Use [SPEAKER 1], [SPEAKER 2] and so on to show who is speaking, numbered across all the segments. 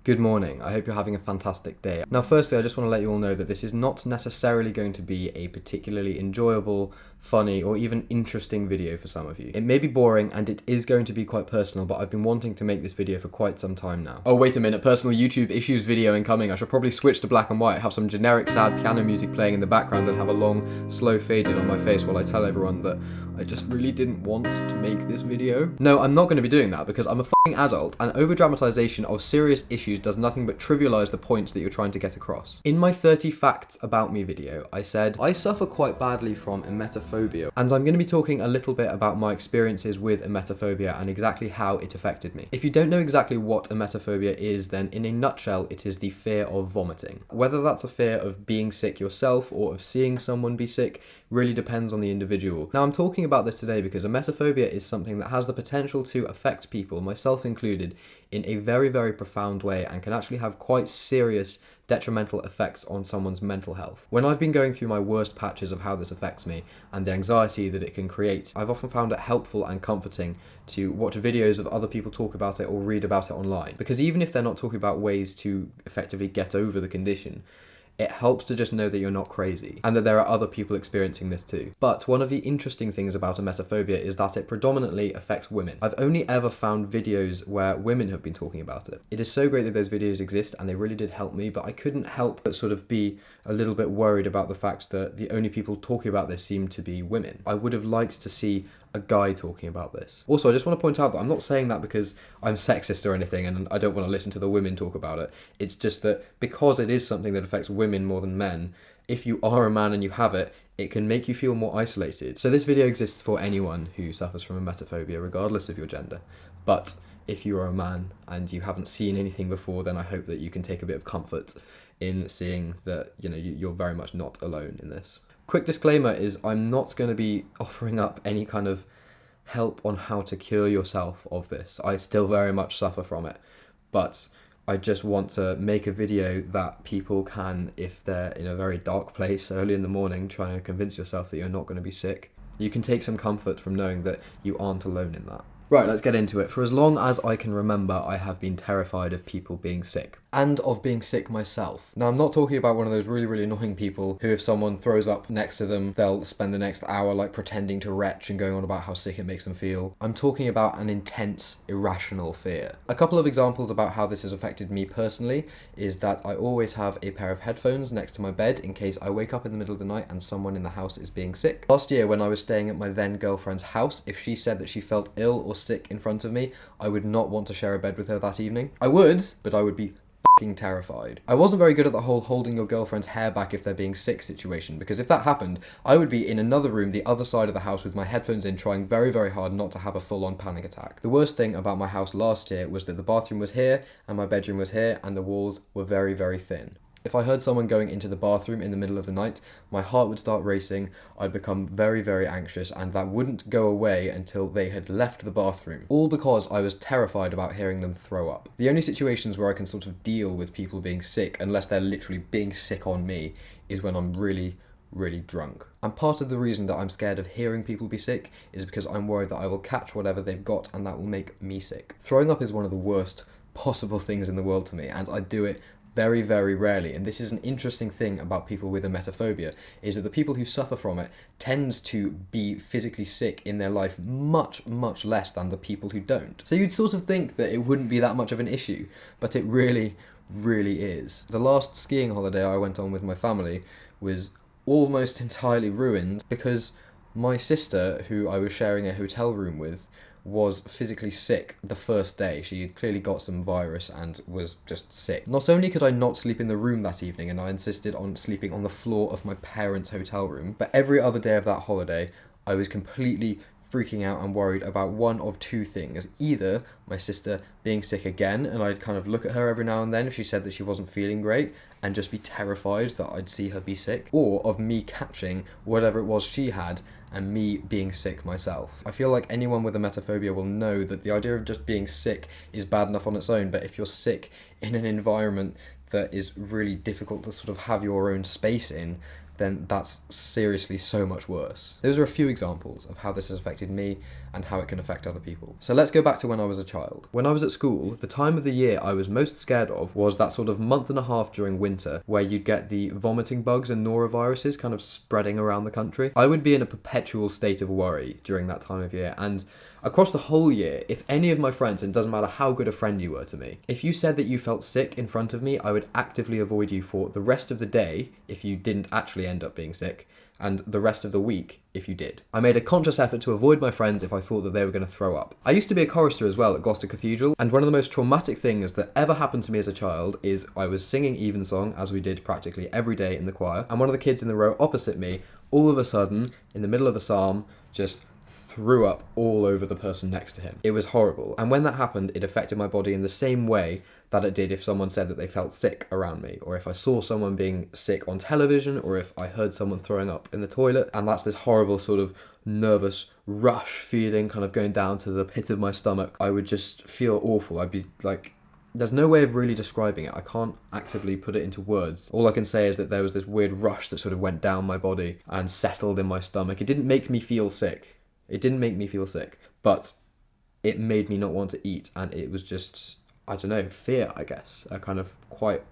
[SPEAKER 1] Good morning. I hope you're having a fantastic day. Now, firstly, I just want to let you all know that this is not necessarily going to be a particularly enjoyable, funny, or even interesting video for some of you. It may be boring and it is going to be quite personal, but I've been wanting to make this video for quite some time now. Oh, wait a minute. Personal YouTube issues video incoming. I should probably switch to black and white, have some generic sad piano music playing in the background and have a long, slow fade in on my face while I tell everyone that I just really didn't want to make this video. No, I'm not going to be doing that because I'm a fucking adult, and over-dramatization of serious issues does nothing but trivialize the points that you're trying to get across. In my 30 facts about me video, I said, I suffer quite badly from emetophobia, and I'm going to be talking a little bit about my experiences with emetophobia and exactly how it affected me. If you don't know exactly what emetophobia is, then in a nutshell, it is the fear of vomiting. Whether that's a fear of being sick yourself or of seeing someone be sick really depends on the individual. Now, I'm talking about this today because emetophobia is something that has the potential to affect people, myself included, in a very, very profound way and can actually have quite serious detrimental effects on someone's mental health. When I've been going through my worst patches of how this affects me and the anxiety that it can create, I've often found it helpful and comforting to watch videos of other people talk about it or read about it online. Because even if they're not talking about ways to effectively get over the condition, it helps to just know that you're not crazy and that there are other people experiencing this too. But one of the interesting things about emetophobia is that it predominantly affects women. I've only ever found videos where women have been talking about it. It is so great that those videos exist and they really did help me, but I couldn't help but sort of be a little bit worried about the fact that the only people talking about this seem to be women. I would have liked to see a guy talking about this. Also, I just want to point out that I'm not saying that because I'm sexist or anything and I don't want to listen to the women talk about it. It's just that because it is something that affects women more than men, if you are a man and you have it, it can make you feel more isolated. So this video exists for anyone who suffers from emetophobia, regardless of your gender. But if you are a man and you haven't seen anything before, then I hope that you can take a bit of comfort in seeing that, you're very much not alone in this. Quick disclaimer is I'm not going to be offering up any kind of help on how to cure yourself of this. I still very much suffer from it, but I just want to make a video that people can, if they're in a very dark place early in the morning trying to convince yourself that you're not going to be sick, you can take some comfort from knowing that you aren't alone in that. Right, let's get into it. For as long as I can remember, I have been terrified of people being sick. And of being sick myself. Now, I'm not talking about one of those really, really annoying people who, if someone throws up next to them, they'll spend the next hour pretending to retch and going on about how sick it makes them feel. I'm talking about an intense, irrational fear. A couple of examples about how this has affected me personally is that I always have a pair of headphones next to my bed in case I wake up in the middle of the night and someone in the house is being sick. Last year, when I was staying at my then girlfriend's house, if she said that she felt ill or sick in front of me, I would not want to share a bed with her that evening. I would, but I would be terrified. I wasn't very good at the whole holding your girlfriend's hair back if they're being sick situation, because if that happened, I would be in another room the other side of the house with my headphones in, trying very, very hard not to have a full-on panic attack. The worst thing about my house last year was that the bathroom was here and my bedroom was here and the walls were very, very thin. If I heard someone going into the bathroom in the middle of the night, my heart would start racing, I'd become very, very anxious, and that wouldn't go away until they had left the bathroom. All because I was terrified about hearing them throw up. The only situations where I can sort of deal with people being sick, unless they're literally being sick on me, is when I'm really, really drunk. And part of the reason that I'm scared of hearing people be sick is because I'm worried that I will catch whatever they've got and that will make me sick. Throwing up is one of the worst possible things in the world to me, and I do it very, very rarely. And this is an interesting thing about people with emetophobia, is that the people who suffer from it tends to be physically sick in their life much, much less than the people who don't. So you'd sort of think that it wouldn't be that much of an issue, but it really, really is. The last skiing holiday I went on with my family was almost entirely ruined because my sister, who I was sharing a hotel room with, was physically sick the first day. She had clearly got some virus and was just sick. Not only could I not sleep in the room that evening, and I insisted on sleeping on the floor of my parents' hotel room, but every other day of that holiday, I was completely freaking out and worried about one of two things. Either my sister being sick again, and I'd kind of look at her every now and then if she said that she wasn't feeling great, and just be terrified that I'd see her be sick, or of me catching whatever it was she had and me being sick myself. I feel like anyone with emetophobia will know that the idea of just being sick is bad enough on its own, but if you're sick in an environment that is really difficult to sort of have your own space in, then that's seriously so much worse. Those are a few examples of how this has affected me and how it can affect other people. So let's go back to when I was a child. When I was at school, the time of the year I was most scared of was that sort of month and a half during winter where you'd get the vomiting bugs and noroviruses kind of spreading around the country. I would be in a perpetual state of worry during that time of year, and across the whole year, if any of my friends, and it doesn't matter how good a friend you were to me, if you said that you felt sick in front of me, I would actively avoid you for the rest of the day if you didn't actually end up being sick, and the rest of the week if you did. I made a conscious effort to avoid my friends if I thought that they were going to throw up. I used to be a chorister as well at Gloucester Cathedral, and one of the most traumatic things that ever happened to me as a child is I was singing Evensong, as we did practically every day in the choir, and one of the kids in the row opposite me, all of a sudden, in the middle of the psalm, just threw up all over the person next to him. It was horrible. And when that happened, it affected my body in the same way that it did if someone said that they felt sick around me, or if I saw someone being sick on television, or if I heard someone throwing up in the toilet. And that's this horrible sort of nervous rush feeling kind of going down to the pit of my stomach. I would just feel awful. I'd be like, there's no way of really describing it. I can't actively put it into words. All I can say is that there was this weird rush that sort of went down my body and settled in my stomach. It didn't make me feel sick. It didn't make me feel sick, but it made me not want to eat, and it was just, I don't know, fear, I guess. A kind of quite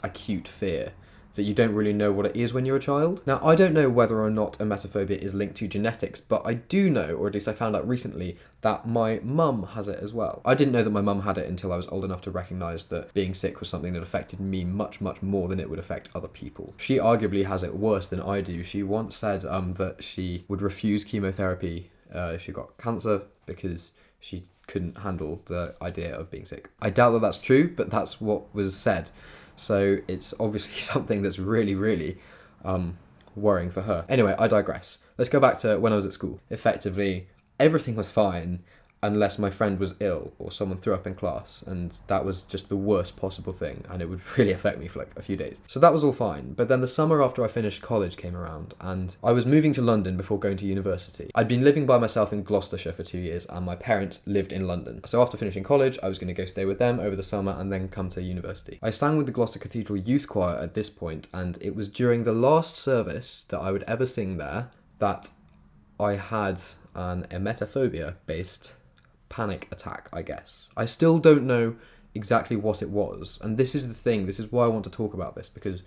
[SPEAKER 1] acute fear that you don't really know what it is when you're a child. Now, I don't know whether or not emetophobia is linked to genetics, but I do know, or at least I found out recently, that my mum has it as well. I didn't know that my mum had it until I was old enough to recognise that being sick was something that affected me much, much more than it would affect other people. She arguably has it worse than I do. She once said that she would refuse chemotherapy if she got cancer because she couldn't handle the idea of being sick. I doubt that that's true, but that's what was said. So it's obviously something that's really, really worrying for her. Anyway, I digress. Let's go back to when I was at school. Effectively, everything was fine unless my friend was ill or someone threw up in class, and that was just the worst possible thing, and it would really affect me for like a few days. So that was all fine, but then the summer after I finished college came around, and I was moving to London before going to university. I'd been living by myself in Gloucestershire for 2 years, and my parents lived in London. So after finishing college, I was going to go stay with them over the summer and then come to university. I sang with the Gloucester Cathedral Youth Choir at this point, and it was during the last service that I would ever sing there that I had an emetophobia-based panic attack, I guess. I still don't know exactly what it was, and this is the thing, this is why I want to talk about this, because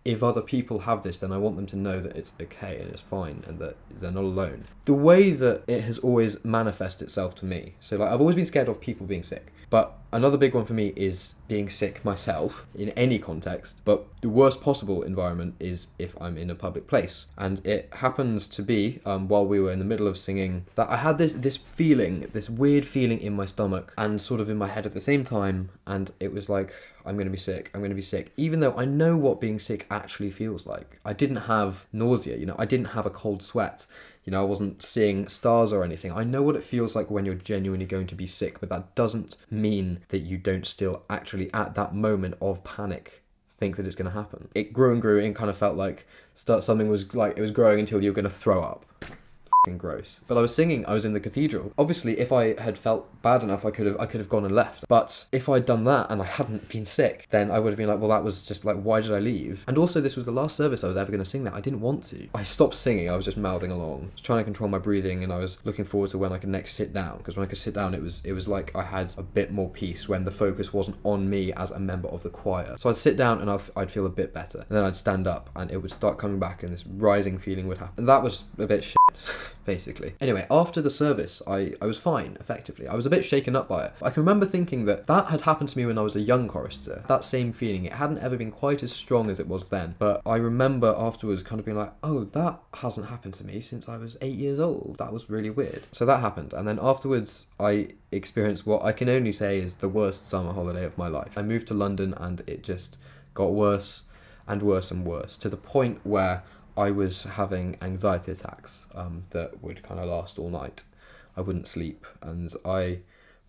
[SPEAKER 1] if other people have this, then I want them to know that it's okay and it's fine and that they're not alone. The way that it has always manifested itself to me, so like I've always been scared of people being sick, but another big one for me is being sick myself in any context, but the worst possible environment is if I'm in a public place. And it happens to be, while we were in the middle of singing, that I had this feeling, this weird feeling in my stomach and sort of in my head at the same time, and it was like, I'm going to be sick, I'm going to be sick, even though I know what being sick actually feels like. I didn't have nausea, I didn't have a cold sweat, I wasn't seeing stars or anything. I know what it feels like when you're genuinely going to be sick, but that doesn't mean that you don't still actually, at that moment of panic, think that it's going to happen. It grew and grew and kind of felt like something was like, it was growing until you were going to throw up. Gross. But I was singing, I was in the cathedral. Obviously, if I had felt bad enough, I could have gone and left. But if I'd done that and I hadn't been sick, then I would have been like, well, that was just like, why did I leave? And also, this was the last service I was ever going to sing that. I didn't want to. I stopped singing, I was just mouthing along. I was trying to control my breathing, and I was looking forward to when I could next sit down, because when I could sit down, it was like I had a bit more peace when the focus wasn't on me as a member of the choir. So I'd sit down and I'd feel a bit better. And then I'd stand up and it would start coming back and this rising feeling would happen. And that was a bit shit, basically. Anyway, after the service, I was fine, effectively. I was a bit shaken up by it. I can remember thinking that had happened to me when I was a young chorister. That same feeling, it hadn't ever been quite as strong as it was then. But I remember afterwards kind of being like, oh, that hasn't happened to me since I was 8 years old. That was really weird. So that happened. And then afterwards, I experienced what I can only say is the worst summer holiday of my life. I moved to London and it just got worse and worse and worse, to the point where I was having anxiety attacks that would kind of last all night. I wouldn't sleep, and I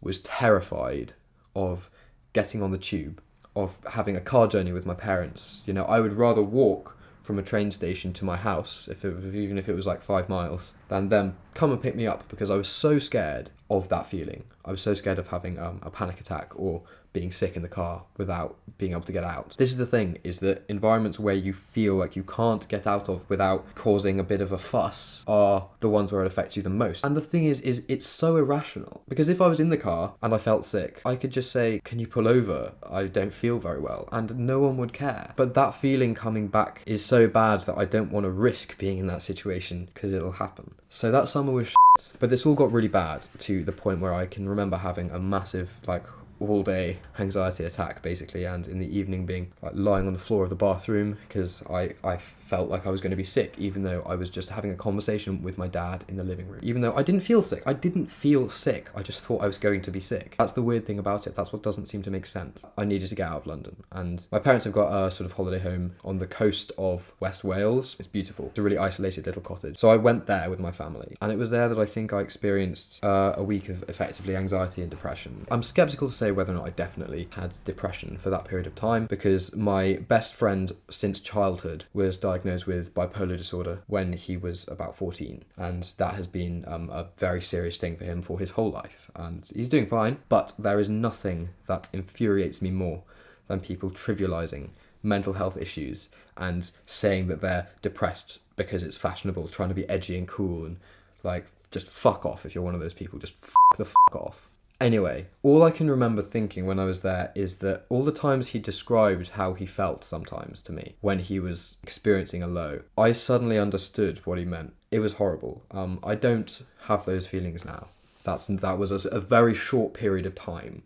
[SPEAKER 1] was terrified of getting on the tube, of having a car journey with my parents. I would rather walk from a train station to my house, even if it was like 5 miles, than them come and pick me up, because I was so scared of that feeling. I was so scared of having a panic attack or being sick in the car without being able to get out. This is the thing, is that environments where you feel like you can't get out of without causing a bit of a fuss are the ones where it affects you the most. And the thing is it's so irrational. Because if I was in the car and I felt sick, I could just say, can you pull over? I don't feel very well. And no one would care. But that feeling coming back is so bad that I don't want to risk being in that situation because it'll happen. So that summer was shit. But this all got really bad to the point where I can remember having a massive, like, all day anxiety attack basically, and in the evening being like lying on the floor of the bathroom because I felt like I was going to be sick, even though I was just having a conversation with my dad in the living room. Even though I didn't feel sick. I just thought I was going to be sick. That's the weird thing about it. That's what doesn't seem to make sense. I needed to get out of London, and my parents have got a sort of holiday home on the coast of West Wales. It's beautiful. It's a really isolated little cottage. So I went there with my family, and it was there that I think I experienced a week of effectively anxiety and depression. I'm skeptical to say whether or not I definitely had depression for that period of time, because my best friend since childhood was diagnosed with bipolar disorder when he was about 14, and that has been a very serious thing for him for his whole life, and he's doing fine. But there is nothing that infuriates me more than people trivializing mental health issues and saying that they're depressed because it's fashionable, trying to be edgy and cool, and like, just fuck off if you're one of those people. Just fuck off. Anyway, all I can remember thinking when I was there is that all the times he described how he felt sometimes to me when he was experiencing a low, I suddenly understood what he meant. It was horrible. I don't have those feelings now. That was a very short period of time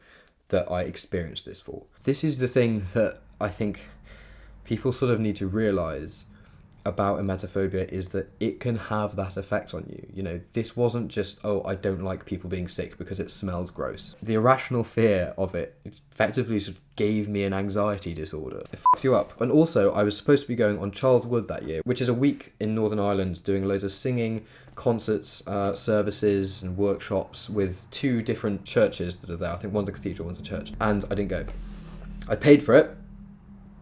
[SPEAKER 1] that I experienced this for. This is the thing that I think people sort of need to realise about emetophobia, is that it can have that effect on you. You know, this wasn't just, oh, I don't like people being sick because it smells gross. The irrational fear of it effectively sort of gave me an anxiety disorder. It fucks you up. And also, I was supposed to be going on Childwood that year, which is a week in Northern Ireland doing loads of singing, concerts, services and workshops with 2 different churches that are there. I think one's a cathedral, one's a church. And I didn't go. I paid for it,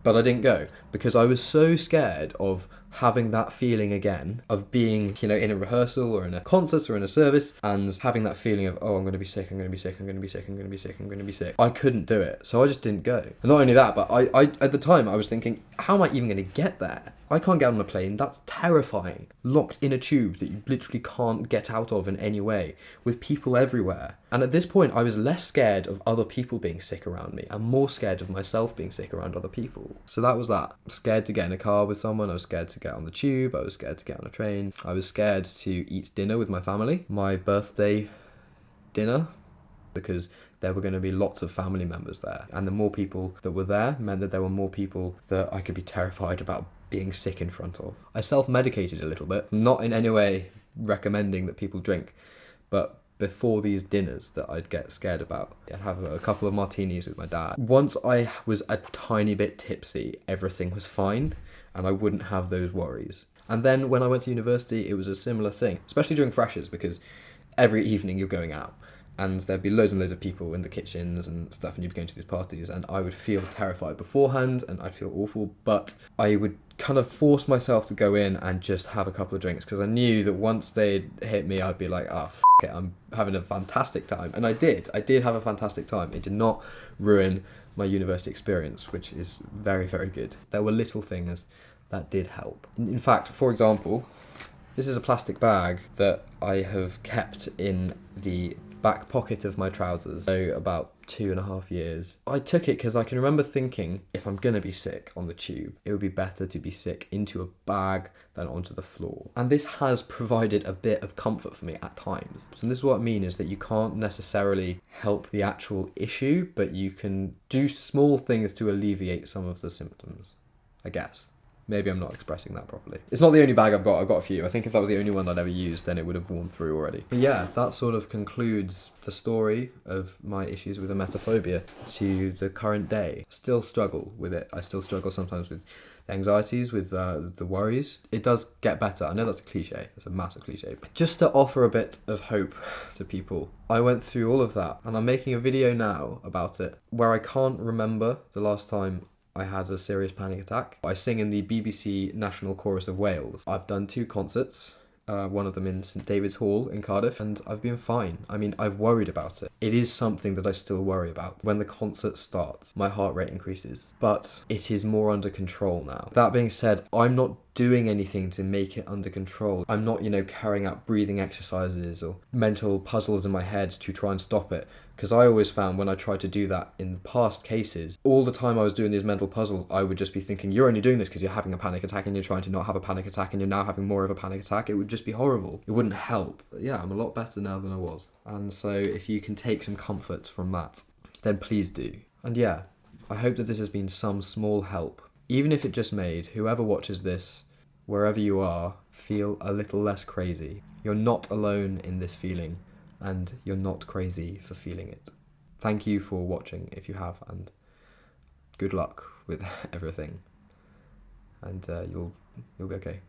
[SPEAKER 1] but I didn't go because I was so scared of having that feeling again, of being, you know, in a rehearsal or in a concert or in a service and having that feeling of, oh, I'm going to be sick, I'm going to be sick, I'm going to be sick, I'm going to be sick, I'm going to be sick. I couldn't do it. So I just didn't go. And not only that, but I at the time I was thinking, how am I even going to get there? I can't get on a plane. That's terrifying. Locked in a tube that you literally can't get out of in any way, with people everywhere. And at this point, I was less scared of other people being sick around me and more scared of myself being sick around other people. So that was that. I'm scared to get in a car with someone. I was scared to get on the tube. I was scared to get on a train. I was scared to eat dinner with my family. My birthday dinner, because there were going to be lots of family members there. And the more people that were there meant that there were more people that I could be terrified about being sick in front of. I self-medicated a little bit, not in any way recommending that people drink, but before these dinners that I'd get scared about, I'd have a couple of martinis with my dad. Once I was a tiny bit tipsy, everything was fine, and I wouldn't have those worries. And then when I went to university, it was a similar thing, especially during freshers, because every evening you're going out, and there'd be loads and loads of people in the kitchens and stuff, and you'd be going to these parties, and I would feel terrified beforehand, and I'd feel awful, but I would kind of force myself to go in and just have a couple of drinks, because I knew that once they'd hit me, I'd be like, oh, f*** it, I'm having a fantastic time. And I did have a fantastic time. It did not ruin my university experience, which is very, very good. There were little things that did help. In fact, for example, this is a plastic bag that I have kept in the back pocket of my trousers, so about 2.5 years. I took it because I can remember thinking, if I'm gonna be sick on the tube, it would be better to be sick into a bag than onto the floor. And this has provided a bit of comfort for me at times. So this is what I mean, is that you can't necessarily help the actual issue, but you can do small things to alleviate some of the symptoms, I guess. Maybe I'm not expressing that properly. It's not the only bag I've got a few. I think if that was the only one I'd ever used, then it would have worn through already. But yeah, that sort of concludes the story of my issues with emetophobia to the current day. Still struggle with it. I still struggle sometimes with the anxieties, with the worries. It does get better. I know that's a cliche. It's a massive cliche. But just to offer a bit of hope to people, I went through all of that, and I'm making a video now about it where I can't remember the last time I had a serious panic attack. I sing in the BBC National Chorus of Wales. I've done 2 concerts one of them in St David's Hall in Cardiff, and I've been fine. I mean, I've worried about it. It is something that I still worry about. When the concert starts, my heart rate increases, but it is more under control now. That being said, I'm not doing anything to make it under control. I'm not, carrying out breathing exercises or mental puzzles in my head to try and stop it. Because I always found when I tried to do that in past cases, all the time I was doing these mental puzzles, I would just be thinking, you're only doing this because you're having a panic attack and you're trying to not have a panic attack and you're now having more of a panic attack. It would just be horrible. It wouldn't help. But yeah, I'm a lot better now than I was. And so if you can take some comfort from that, then please do. And yeah, I hope that this has been some small help. Even if it just made whoever watches this, wherever you are, feel a little less crazy. You're not alone in this feeling. And you're not crazy for feeling it. Thank you for watching if you have, and good luck with everything. And you'll be okay.